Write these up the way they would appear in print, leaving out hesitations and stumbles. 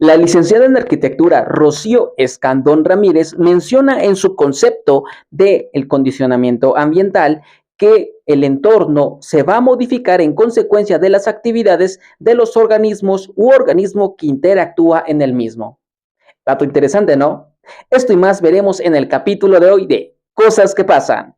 La licenciada en arquitectura Rocío Escandón Ramírez menciona en su concepto de el condicionamiento ambiental que el entorno se va a modificar en consecuencia de las actividades de los organismos u organismo que interactúa en el mismo. Dato interesante, ¿no? Esto y más veremos en el capítulo de hoy de Cosas que pasan.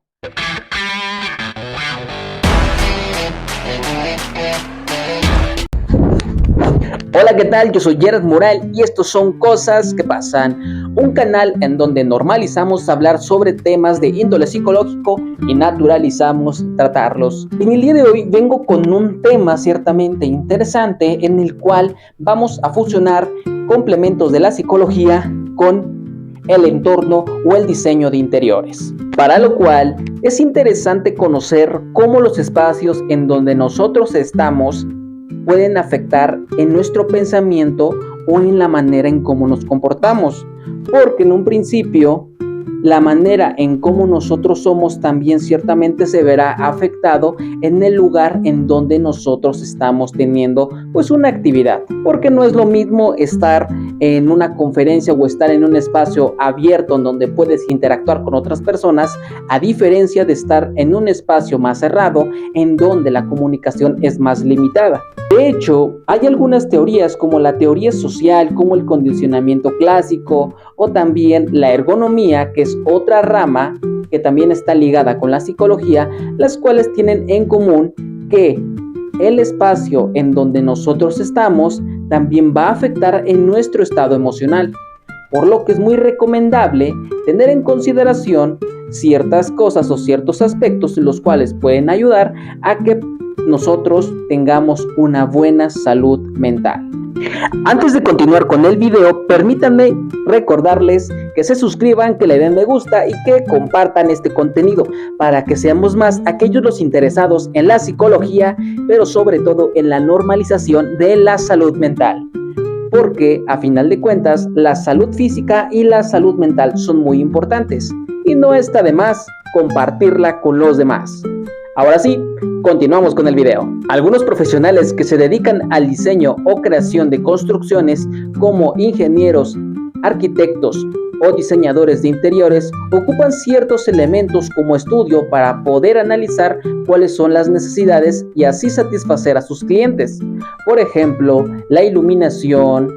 Hola, ¿qué tal? Yo soy Gerard Moral y estos son Cosas que Pasan, un canal en donde normalizamos hablar sobre temas de índole psicológico y naturalizamos tratarlos. En el día de hoy vengo con un tema ciertamente interesante en el cual vamos a fusionar complementos de la psicología con el entorno o el diseño de interiores. Para lo cual es interesante conocer cómo los espacios en donde nosotros estamos pueden afectar en nuestro pensamiento o en la manera en cómo nos comportamos, porque en un principio la manera en cómo nosotros somos también ciertamente se verá afectado en el lugar en donde nosotros estamos teniendo pues una actividad, porque no es lo mismo estar en una conferencia o estar en un espacio abierto en donde puedes interactuar con otras personas, a diferencia de estar en un espacio más cerrado en donde la comunicación es más limitada. De hecho, hay algunas teorías como la teoría social, como el condicionamiento clásico o también la ergonomía, que es otra rama que también está ligada con la psicología, las cuales tienen en común que el espacio en donde nosotros estamos también va a afectar en nuestro estado emocional, por lo que es muy recomendable tener en consideración ciertas cosas o ciertos aspectos en los cuales pueden ayudar a que nosotros tengamos una buena salud mental. Antes de continuar con el video, permítanme recordarles que se suscriban, que le den me gusta y que compartan este contenido para que seamos más aquellos los interesados en la psicología, pero sobre todo en la normalización de la salud mental. Porque a final de cuentas, la salud física y la salud mental son muy importantes y no está de más compartirla con los demás. Ahora sí, continuamos con el video. Algunos profesionales que se dedican al diseño o creación de construcciones, como ingenieros, arquitectos o diseñadores de interiores, ocupan ciertos elementos como estudio para poder analizar cuáles son las necesidades y así satisfacer a sus clientes. Por ejemplo, la iluminación,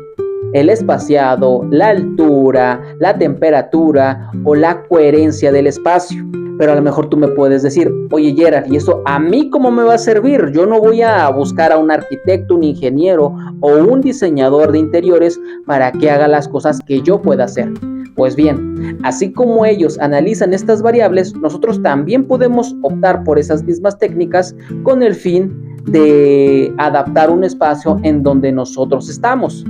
el espaciado, la altura, la temperatura o la coherencia del espacio. Pero a lo mejor tú me puedes decir, oye Gerard, ¿y eso a mí cómo me va a servir? Yo no voy a buscar a un arquitecto, un ingeniero o un diseñador de interiores para que haga las cosas que yo pueda hacer. Pues bien, así como ellos analizan estas variables, nosotros también podemos optar por esas mismas técnicas con el fin de adaptar un espacio en donde nosotros estamos.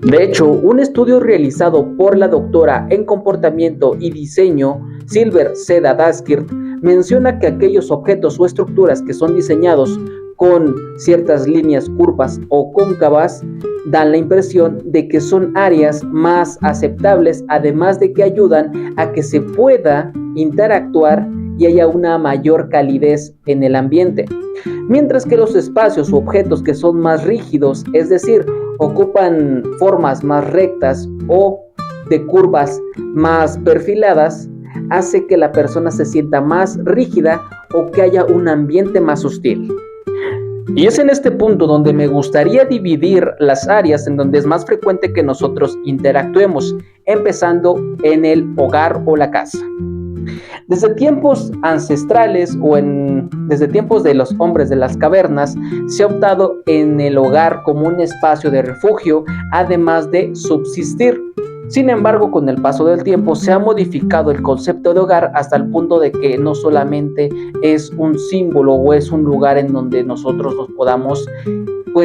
De hecho, un estudio realizado por la doctora en comportamiento y diseño, Silver Seda Daskirt, menciona que aquellos objetos o estructuras que son diseñados con ciertas líneas curvas o cóncavas dan la impresión de que son áreas más aceptables, además de que ayudan a que se pueda interactuar y haya una mayor calidez en el ambiente. Mientras que los espacios u objetos que son más rígidos, es decir, ocupan formas más rectas o de curvas más perfiladas, hace que la persona se sienta más rígida o que haya un ambiente más hostil. Y es en este punto donde me gustaría dividir las áreas en donde es más frecuente que nosotros interactuemos, empezando en el hogar o la casa. Desde tiempos ancestrales desde tiempos de los hombres de las cavernas, se ha optado en el hogar como un espacio de refugio, además de subsistir. Sin embargo, con el paso del tiempo se ha modificado el concepto de hogar hasta el punto de que no solamente es un símbolo o es un lugar en donde nosotros nos podamos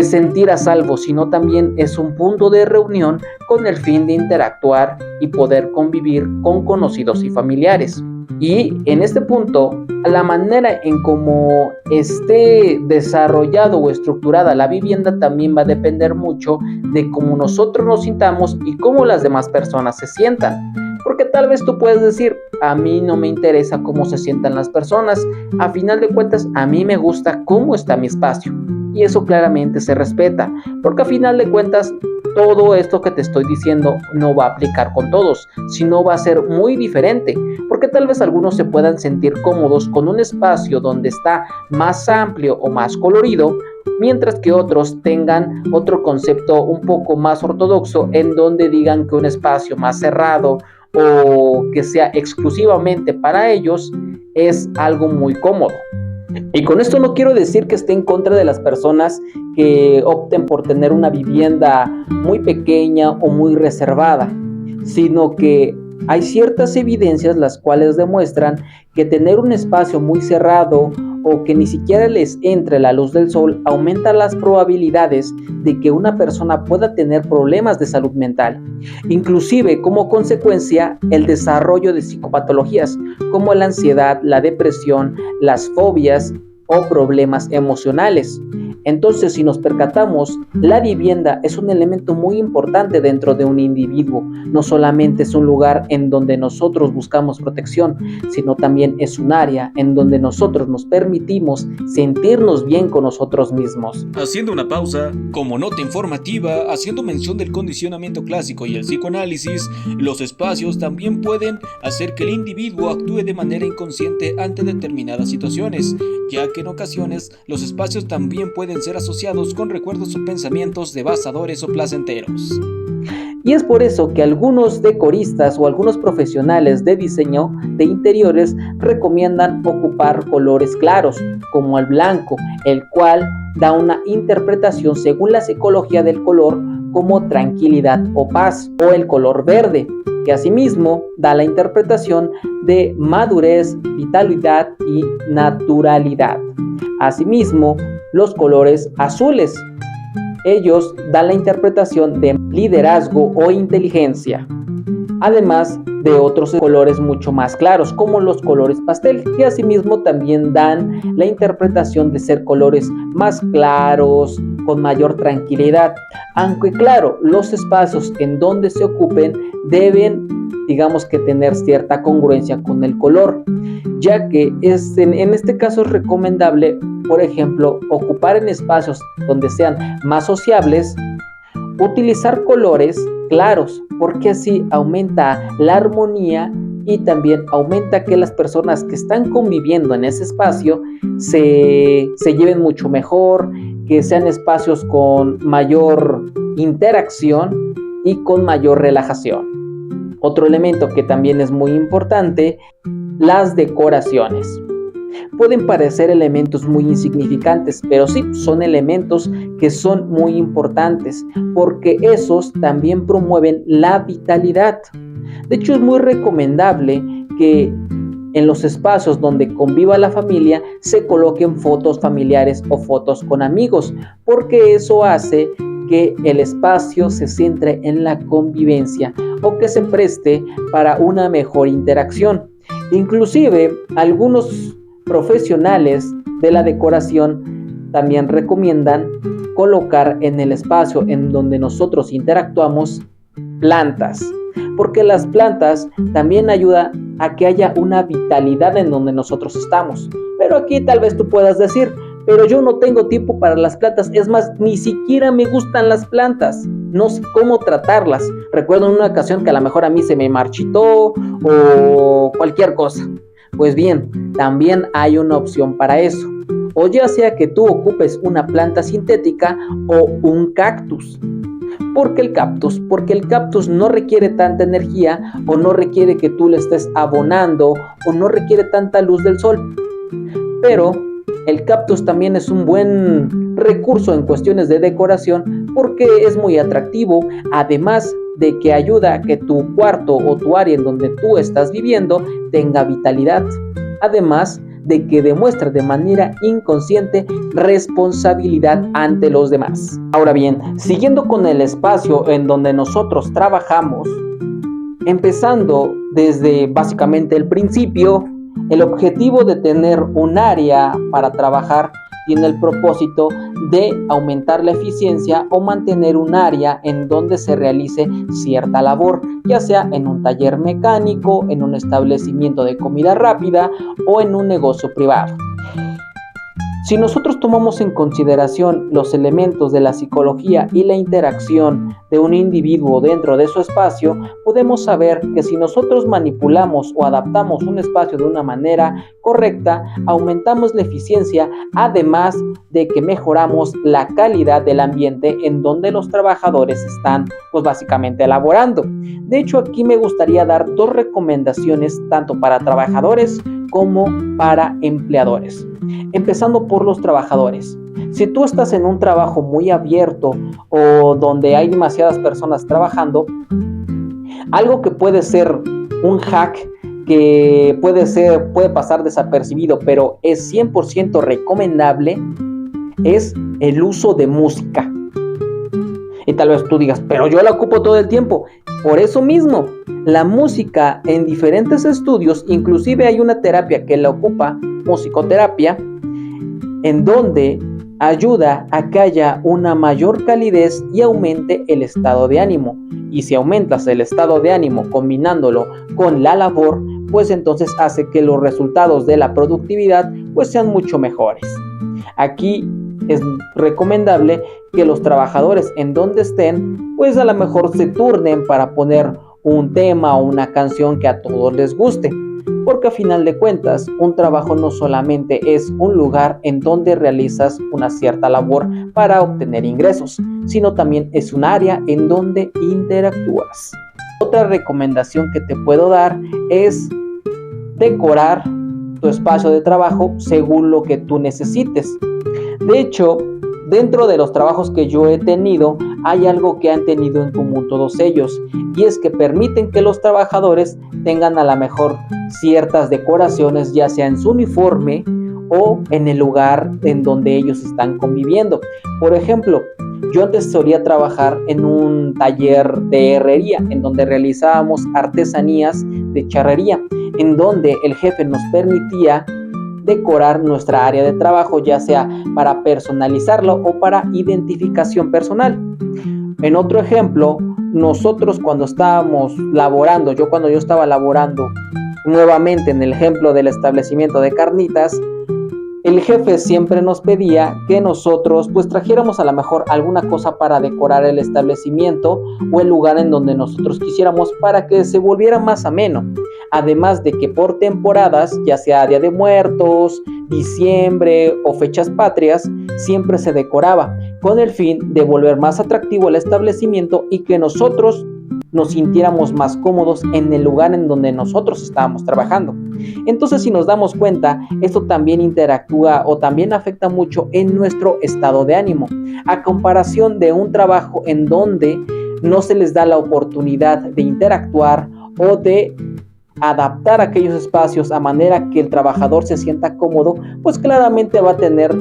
sentir a salvo, sino también es un punto de reunión con el fin de interactuar y poder convivir con conocidos y familiares. Y en este punto, la manera en cómo esté desarrollado o estructurada la vivienda también va a depender mucho de cómo nosotros nos sintamos y cómo las demás personas se sientan. Porque tal vez tú puedes decir, a mí no me interesa cómo se sientan las personas, a final de cuentas a mí me gusta cómo está mi espacio. y eso claramente se respeta, porque a final de cuentas todo esto que te estoy diciendo no va a aplicar con todos, sino va a ser muy diferente, porque tal vez algunos se puedan sentir cómodos con un espacio donde está más amplio o más colorido, mientras que otros tengan otro concepto un poco más ortodoxo en donde digan que un espacio más cerrado o que sea exclusivamente para ellos es algo muy cómodo. Y con esto no quiero decir que esté en contra de las personas que opten por tener una vivienda muy pequeña o muy reservada, sino que hay ciertas evidencias las cuales demuestran que tener un espacio muy cerrado o que ni siquiera les entre la luz del sol aumenta las probabilidades de que una persona pueda tener problemas de salud mental, inclusive como consecuencia el desarrollo de psicopatologías como la ansiedad, la depresión, las fobias o problemas emocionales. Entonces, si nos percatamos, la vivienda es un elemento muy importante dentro de un individuo. No solamente es un lugar en donde nosotros buscamos protección, sino también es un área en donde nosotros nos permitimos sentirnos bien con nosotros mismos. Haciendo una pausa, como nota informativa, haciendo mención del condicionamiento clásico y el psicoanálisis, los espacios también pueden hacer que el individuo actúe de manera inconsciente ante determinadas situaciones, ya que en ocasiones los espacios también pueden ser asociados con recuerdos o pensamientos devastadores o placenteros. Y es por eso que algunos decoristas o algunos profesionales de diseño de interiores recomiendan ocupar colores claros, como el blanco, el cual da una interpretación según la psicología del color como tranquilidad o paz, o el color verde, que asimismo da la interpretación de madurez, vitalidad y naturalidad. Asimismo, los colores azules, ellos dan la interpretación de liderazgo o inteligencia, además de otros colores mucho más claros como los colores pastel, que asimismo también dan la interpretación de ser colores más claros, con mayor tranquilidad, aunque claro, los espacios en donde se ocupen deben, digamos que tener cierta congruencia con el color, ya que en este caso es recomendable, por ejemplo, ocupar en espacios donde sean más sociables, utilizar colores claros, porque así aumenta la armonía y también aumenta que las personas que están conviviendo en ese espacio se lleven mucho mejor, que sean espacios con mayor interacción y con mayor relajación. Otro elemento que también es muy importante, las decoraciones. Pueden parecer elementos muy insignificantes, pero sí, son elementos que son muy importantes, porque esos también promueven la vitalidad. De hecho, es muy recomendable que en los espacios donde conviva la familia se coloquen fotos familiares o fotos con amigos, porque eso hace que el espacio se centre en la convivencia o que se preste para una mejor interacción. Inclusive, algunos profesionales de la decoración también recomiendan colocar en el espacio en donde nosotros interactuamos plantas, porque las plantas también ayudan a que haya una vitalidad en donde nosotros estamos. Pero aquí tal vez tú puedas decir, pero yo no tengo tiempo para las plantas, es más, ni siquiera me gustan las plantas, no sé cómo tratarlas. Recuerdo en una ocasión que a lo mejor a mí se me marchitó o cualquier cosa. Pues bien, también hay una opción para eso, o ya sea que tú ocupes una planta sintética o un cactus. ¿Por qué el cactus? Porque el cactus no requiere tanta energía o no requiere que tú le estés abonando o no requiere tanta luz del sol. Pero el cactus también es un buen recurso en cuestiones de decoración porque es muy atractivo, además de que ayuda a que tu cuarto o tu área en donde tú estás viviendo tenga vitalidad, además de que demuestra de manera inconsciente responsabilidad ante los demás. Ahora bien, siguiendo con el espacio en donde nosotros trabajamos, empezando desde básicamente el principio, el objetivo de tener un área para trabajar tiene el propósito de aumentar la eficiencia o mantener un área en donde se realice cierta labor, ya sea en un taller mecánico, en un establecimiento de comida rápida o en un negocio privado. Si nosotros tomamos en consideración los elementos de la psicología y la interacción de un individuo dentro de su espacio, podemos saber que si nosotros manipulamos o adaptamos un espacio de una manera correcta, aumentamos la eficiencia, además de que mejoramos la calidad del ambiente en donde los trabajadores están, pues básicamente laborando. De hecho, aquí me gustaría dar dos recomendaciones tanto para trabajadores como para empleadores. Empezando por los trabajadores. Si tú estás en un trabajo muy abierto o donde hay demasiadas personas trabajando, algo que puede ser un hack que puede pasar desapercibido, pero es 100% recomendable, es el uso de música. Y tal vez tú digas, pero yo la ocupo todo el tiempo. Por eso mismo, la música en diferentes estudios, inclusive hay una terapia que la ocupa, musicoterapia, en donde ayuda a que haya una mayor calidez y aumente el estado de ánimo. Y si aumentas el estado de ánimo combinándolo con la labor, pues entonces hace que los resultados de la productividad pues sean mucho mejores. Aquí es recomendable que los trabajadores en donde estén, pues a lo mejor se turnen para poner un tema o una canción que a todos les guste. Porque a final de cuentas, un trabajo no solamente es un lugar en donde realizas una cierta labor para obtener ingresos, sino también es un área en donde interactúas. Otra recomendación que te puedo dar es decorar tu espacio de trabajo según lo que tú necesites. De hecho, dentro de los trabajos que yo he tenido, hay algo que han tenido en común todos ellos, y es que permiten que los trabajadores tengan a lo mejor ciertas decoraciones, ya sea en su uniforme o en el lugar en donde ellos están conviviendo. Por ejemplo, yo antes solía trabajar en un taller de herrería, en donde realizábamos artesanías de charrería, en donde el jefe nos permitía decorar nuestra área de trabajo, ya sea para personalizarlo o para identificación personal. En otro ejemplo, nosotros cuando estábamos laborando, cuando yo estaba laborando nuevamente en el ejemplo del establecimiento de carnitas, el jefe siempre nos pedía que nosotros pues trajéramos a lo mejor alguna cosa para decorar el establecimiento o el lugar en donde nosotros quisiéramos para que se volviera más ameno. Además de que por temporadas, ya sea Día de Muertos, diciembre o fechas patrias, siempre se decoraba con el fin de volver más atractivo el establecimiento y que nosotros nos sintiéramos más cómodos en el lugar en donde nosotros estábamos trabajando. Entonces, si nos damos cuenta, esto también interactúa o también afecta mucho en nuestro estado de ánimo, a comparación de un trabajo en donde no se les da la oportunidad de interactuar o de adaptar aquellos espacios a manera que el trabajador se sienta cómodo, pues claramente va a tener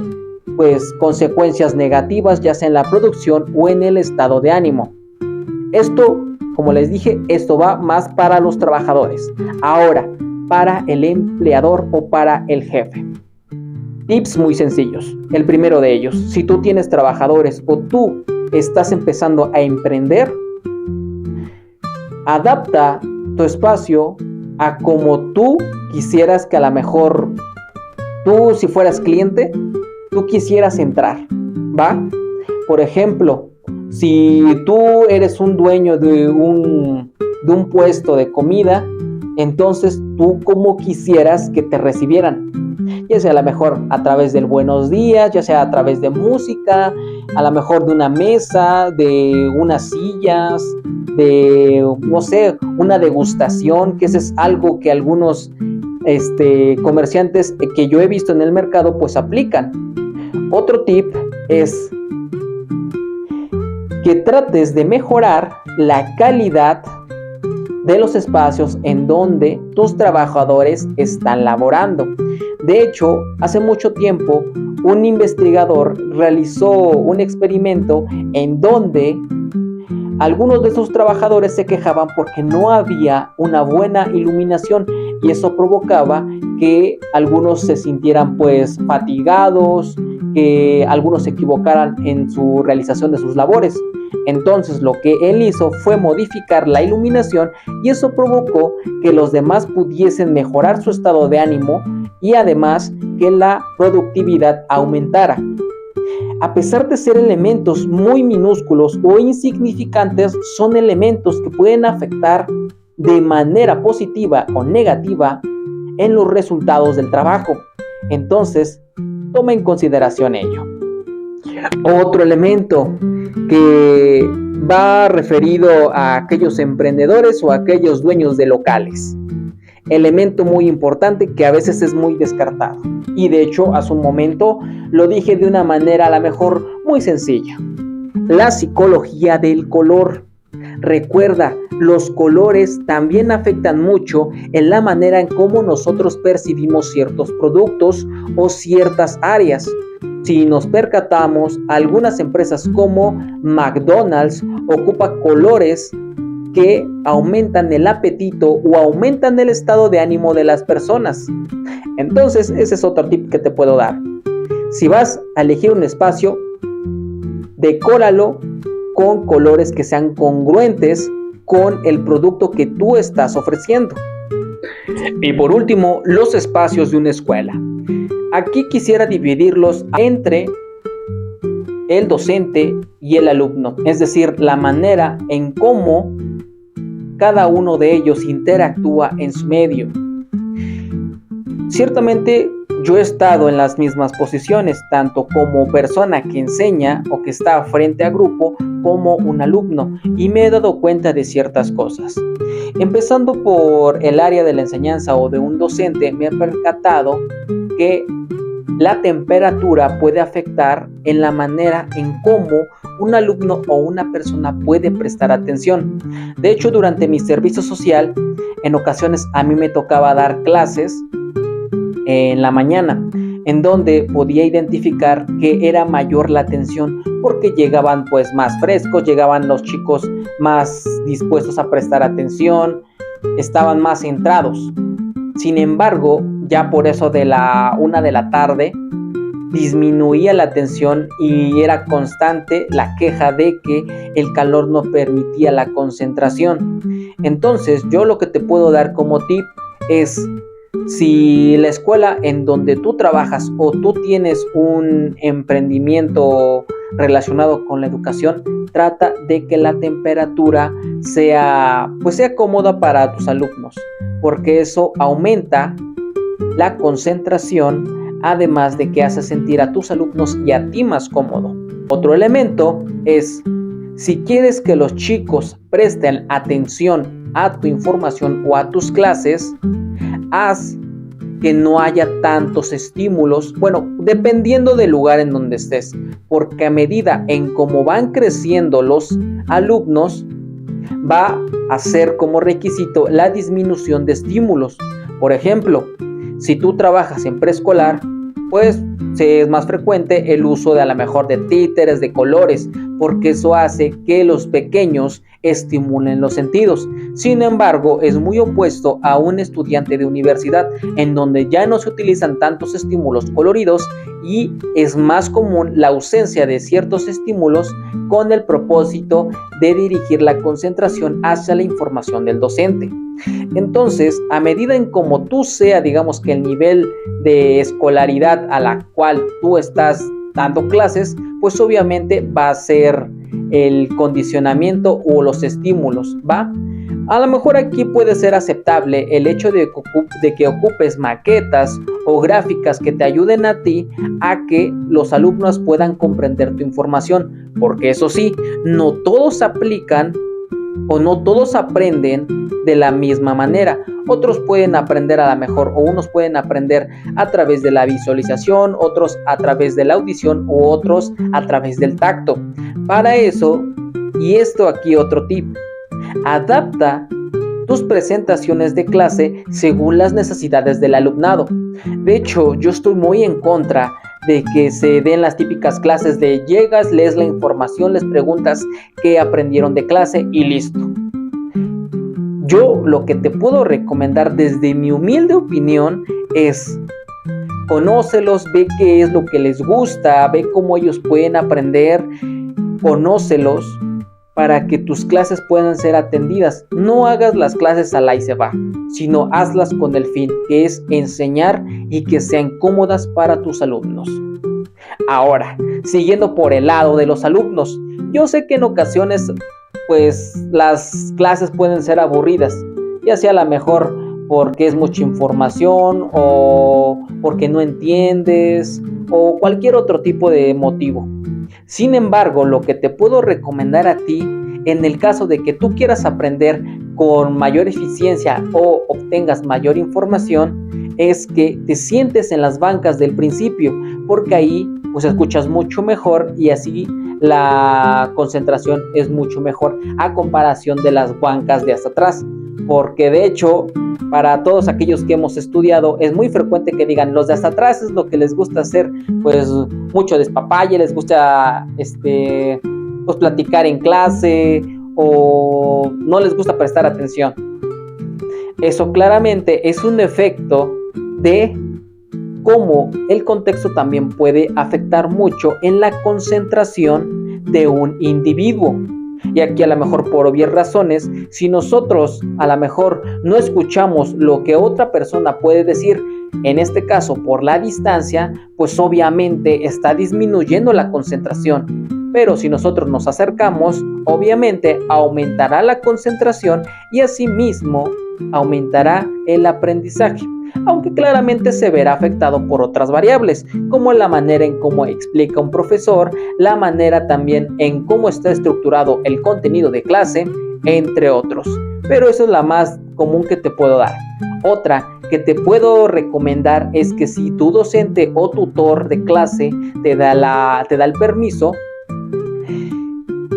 pues consecuencias negativas, ya sea en la producción o en el estado de ánimo. Esto, como les dije, esto va más para los trabajadores. Ahora, para el empleador o para el jefe. Tips muy sencillos. El primero de ellos, si tú tienes trabajadores o tú estás empezando a emprender, adapta tu espacio a como tú quisieras que a lo mejor tú, si fueras cliente, tú quisieras entrar, ¿va? Por ejemplo, si tú eres un dueño de un puesto de comida, entonces tú cómo quisieras que te recibieran, ya sea a lo mejor a través del buenos días, ya sea a través de música, a lo mejor de una mesa, de unas sillas, de, no sé, una degustación, que eso es algo que algunos comerciantes que yo he visto en el mercado pues aplican. Otro tip es que trates de mejorar la calidad de los espacios en donde tus trabajadores están laborando. De hecho, hace mucho tiempo, un investigador realizó un experimento en donde algunos de sus trabajadores se quejaban porque no había una buena iluminación y eso provocaba que algunos se sintieran pues fatigados, que algunos se equivocaran en su realización de sus labores. Entonces lo que él hizo fue modificar la iluminación y eso provocó que los demás pudiesen mejorar su estado de ánimo y además que la productividad aumentara. A pesar de ser elementos muy minúsculos o insignificantes, son elementos que pueden afectar de manera positiva o negativa en los resultados del trabajo. Entonces, toma en consideración ello. Otro elemento que va referido a aquellos emprendedores o a aquellos dueños de locales. Elemento muy importante que a veces es muy descartado. Y de hecho, hace un momento lo dije de una manera a lo mejor muy sencilla. La psicología del color. Recuerda, los colores también afectan mucho en la manera en cómo nosotros percibimos ciertos productos o ciertas áreas. Si nos percatamos, algunas empresas como McDonald's ocupa colores que aumentan el apetito o aumentan el estado de ánimo de las personas. Entonces, ese es otro tip que te puedo dar. Si vas a elegir un espacio, decóralo con colores que sean congruentes con el producto que tú estás ofreciendo. Y por último, los espacios de una escuela. Aquí quisiera dividirlos entre el docente y el alumno, es decir, la manera en cómo cada uno de ellos interactúa en su medio. Ciertamente yo he estado en las mismas posiciones, tanto como persona que enseña o que está frente a grupo, como un alumno, y me he dado cuenta de ciertas cosas. Empezando por el área de la enseñanza o de un docente, me he percatado que la temperatura puede afectar en la manera en cómo un alumno o una persona puede prestar atención. De hecho, durante mi servicio social, en ocasiones a mí me tocaba dar clases en la mañana, en donde podía identificar que era mayor la atención porque llegaban pues más frescos, llegaban los chicos más dispuestos a prestar atención, estaban más centrados. Sin embargo, ya por eso de la 1 de la tarde disminuía la atención y era constante la queja de que el calor no permitía la concentración. Entonces, yo lo que te puedo dar como tip es: si la escuela en donde tú trabajas o tú tienes un emprendimiento relacionado con la educación, trata de que la temperatura sea cómoda para tus alumnos, porque eso aumenta la concentración, además de que hace sentir a tus alumnos y a ti más cómodo. Otro elemento es, si quieres que los chicos presten atención a tu información o a tus clases, haz que no haya tantos estímulos, dependiendo del lugar en donde estés, porque a medida en cómo van creciendo los alumnos, va a ser como requisito la disminución de estímulos. Por ejemplo, si tú trabajas en preescolar, pues es más frecuente el uso de a lo mejor de títeres, de colores, porque eso hace que los pequeños estimulen los sentidos. Sin embargo, es muy opuesto a un estudiante de universidad, en donde ya no se utilizan tantos estímulos coloridos y es más común la ausencia de ciertos estímulos con el propósito de dirigir la concentración hacia la información del docente. Entonces, a medida en como tú sea, digamos que el nivel de escolaridad a la cual tú estás dando clases, pues obviamente va a ser el condicionamiento o los estímulos, ¿va? A lo mejor aquí puede ser aceptable el hecho de que ocupes maquetas o gráficas que te ayuden a ti a que los alumnos puedan comprender tu información, porque eso sí, no todos aplican o no todos aprenden de la misma manera. Otros pueden aprender a lo mejor, o unos pueden aprender a través de la visualización, otros a través de la audición, u otros a través del tacto. Para eso, y esto aquí otro tip, adapta tus presentaciones de clase según las necesidades del alumnado. De hecho, yo estoy muy en contra de que se den las típicas clases de llegas, lees la información, les preguntas qué aprendieron de clase y listo. Yo lo que te puedo recomendar desde mi humilde opinión es: conócelos, ve qué es lo que les gusta, ve cómo ellos pueden aprender, conócelos para que tus clases puedan ser atendidas. No hagas las clases al ahí se va, sino hazlas con el fin, que es enseñar y que sean cómodas para tus alumnos. Ahora, siguiendo por el lado de los alumnos, yo sé que en ocasiones, pues, las clases pueden ser aburridas, ya sea a lo mejor porque es mucha información o porque no entiendes o cualquier otro tipo de motivo. Sin embargo, lo que te puedo recomendar a ti, en el caso de que tú quieras aprender con mayor eficiencia o obtengas mayor información, es que te sientes en las bancas del principio, porque ahí pues escuchas mucho mejor y así la concentración es mucho mejor a comparación de las bancas de hasta atrás. Porque de hecho, para todos aquellos que hemos estudiado, es muy frecuente que digan, los de hasta atrás es lo que les gusta hacer, pues mucho despapalle, les gusta pues platicar en clase o no les gusta prestar atención. Eso claramente es un efecto de cómo el contexto también puede afectar mucho en la concentración de un individuo. Y aquí a lo mejor por obvias razones, si nosotros a lo mejor no escuchamos lo que otra persona puede decir, en este caso por la distancia, pues obviamente está disminuyendo la concentración. Pero si nosotros nos acercamos, obviamente aumentará la concentración y asimismo aumentará el aprendizaje. Aunque claramente se verá afectado por otras variables, como la manera en cómo explica un profesor, la manera también en cómo está estructurado el contenido de clase, entre otros. Pero eso es la más común que te puedo dar. Otra que te puedo recomendar es que si tu docente o tutor de clase te da el permiso,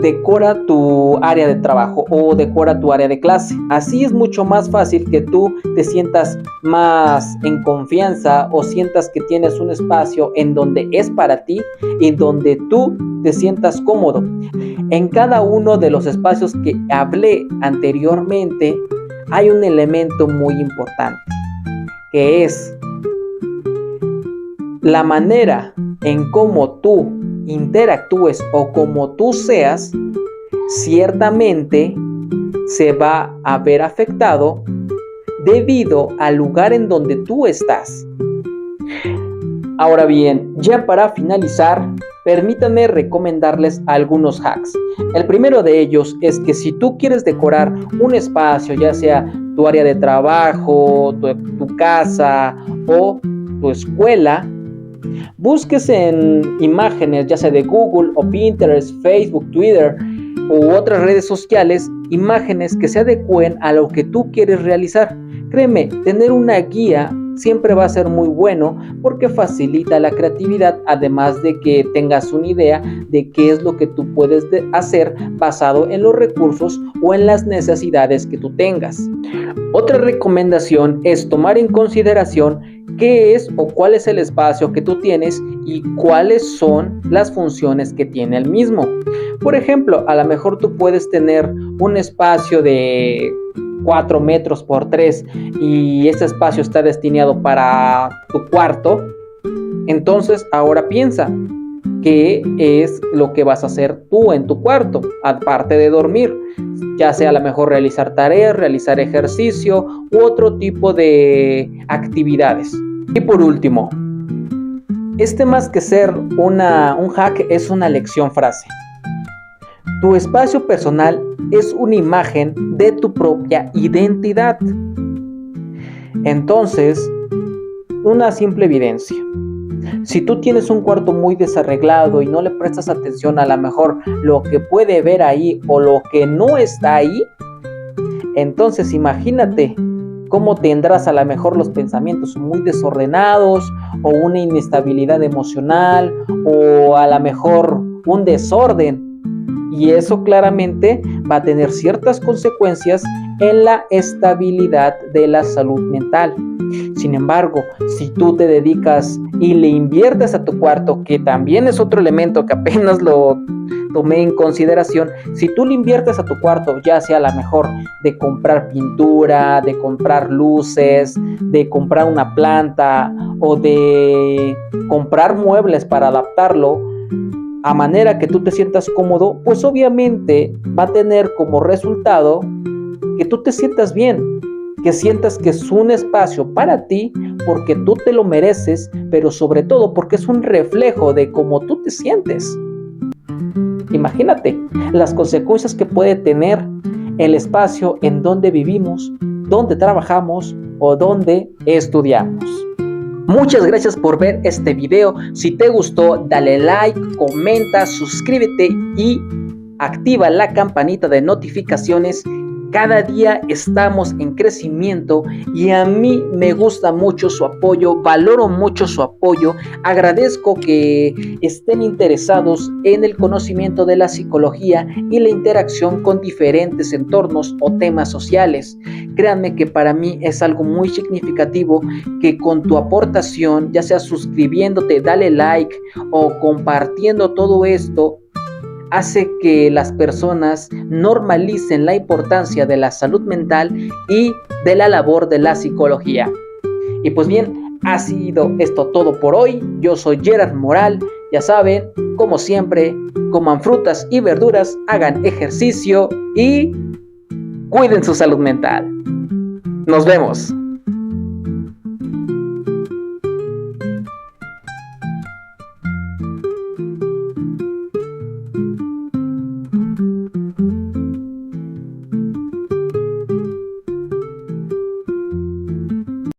decora tu área de trabajo o decora tu área de clase. Así es mucho más fácil que tú te sientas más en confianza o sientas que tienes un espacio en donde es para ti y donde tú te sientas cómodo. En cada uno de los espacios que hablé anteriormente hay un elemento muy importante, que es la manera en cómo tú interactúes o como tú seas, ciertamente se va a ver afectado debido al lugar en donde tú estás. Ahora bien, ya para finalizar, permítanme recomendarles algunos hacks. El primero de ellos es que si tú quieres decorar un espacio, ya sea tu área de trabajo, tu casa o tu escuela, busques en imágenes, ya sea de Google o Pinterest, Facebook, Twitter u otras redes sociales, imágenes que se adecúen a lo que tú quieres realizar. Créeme, tener una guía siempre va a ser muy bueno porque facilita la creatividad, además de que tengas una idea de qué es lo que tú puedes hacer basado en los recursos o en las necesidades que tú tengas. Otra recomendación es tomar en consideración qué es o cuál es el espacio que tú tienes y cuáles son las funciones que tiene el mismo. Por ejemplo, a lo mejor tú puedes tener un espacio de 4 metros por 3 y este espacio está destinado para tu cuarto. Entonces ahora piensa, ¿qué es lo que vas a hacer tú en tu cuarto? Aparte de dormir, ya sea a lo mejor realizar tareas, realizar ejercicio u otro tipo de actividades. Y por último, más que ser un hack es una lección frase. Tu espacio personal es una imagen de tu propia identidad. Entonces, una simple evidencia. Si tú tienes un cuarto muy desarreglado y no le prestas atención a lo mejor lo que puede ver ahí o lo que no está ahí, entonces imagínate cómo tendrás a lo mejor los pensamientos muy desordenados o una inestabilidad emocional o a lo mejor un desorden. Y eso claramente va a tener ciertas consecuencias en la estabilidad de la salud mental. Sin embargo, si tú te dedicas y le inviertes a tu cuarto, que también es otro elemento que apenas lo tomé en consideración, si tú le inviertes a tu cuarto, ya sea a lo mejor de comprar pintura, de comprar luces, de comprar una planta o de comprar muebles para adaptarlo, a manera que tú te sientas cómodo, pues obviamente va a tener como resultado que tú te sientas bien, que sientas que es un espacio para ti porque tú te lo mereces, pero sobre todo porque es un reflejo de cómo tú te sientes. Imagínate las consecuencias que puede tener el espacio en donde vivimos, donde trabajamos o donde estudiamos. Muchas gracias por ver este video. Si te gustó, dale like, comenta, suscríbete y activa la campanita de notificaciones. Cada día estamos en crecimiento y a mí me gusta mucho su apoyo, valoro mucho su apoyo, agradezco que estén interesados en el conocimiento de la psicología y la interacción con diferentes entornos o temas sociales. Créanme que para mí es algo muy significativo que con tu aportación, ya sea suscribiéndote, dale like o compartiendo todo esto, hace que las personas normalicen la importancia de la salud mental y de la labor de la psicología. Y pues bien, ha sido esto todo por hoy. Yo soy Gerard Moral. Ya saben, como siempre, coman frutas y verduras, hagan ejercicio y cuiden su salud mental. Nos vemos.